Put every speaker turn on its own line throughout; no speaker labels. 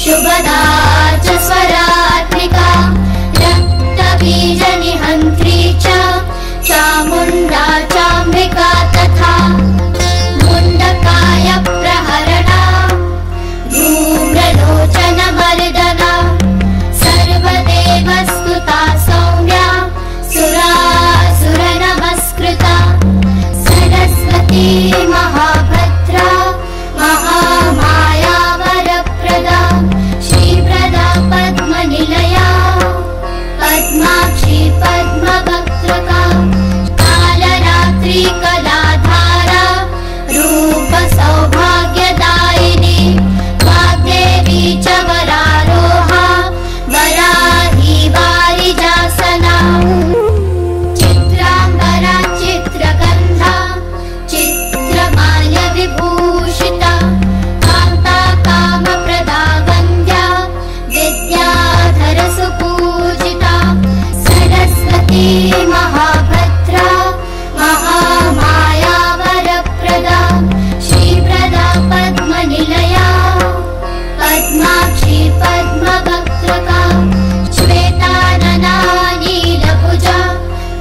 शुभदा च स्वरात्मिका रक्तबीजनिहन्त्री च चामुण्डा चाम्बिका तथा मुण्डकाय प्रहरणा धूम्रलोचनमर्दना सर्वदेवस्तुता सौम्या सुरासुरनमस्कृता सरस्वती महाभद्रा महामाया वरप्रदा श्रीप्रदा पद्मनिलया पद्माक्षी पद्मवक्त्रका कालरात्रि कलाधारा रूपसौभाग्यदायिनी वाग्देवी च वरारोहा वराही वारिजासना चित्राम्बरा चित्रगन्धा चित्रमाल्यविभूषिता कान्ता कामप्रदा वन्द्या विद्याधरसुपूजिता सरस्वती महाभद्रा महामाया वरप्रदा श्रीप्रदा पद्मनिलया पद्माक्षी पद्मवक्त्रका श्वेतानना नीलभुजा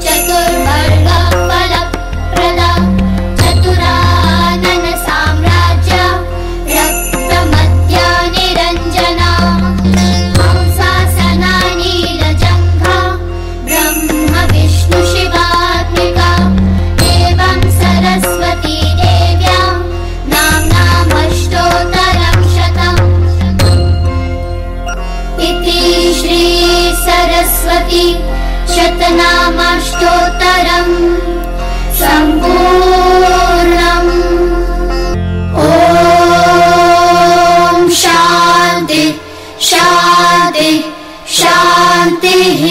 चतुर्वर्गा फलप्रदा चतुरानन साम्राज्या रक्तमद्या निरञ्जना हंसासना नीलजङ्घा ब्रह्म विष्णु शिवात्मिका एवं सरस्वती देव्या नाम्नामष्टोत्तरं शतम् इति श्री सरस्वती शतनामाष्टोत्तरम् सम्पूर्णम्। ॐ शान्ति शान्ति शान्तिः।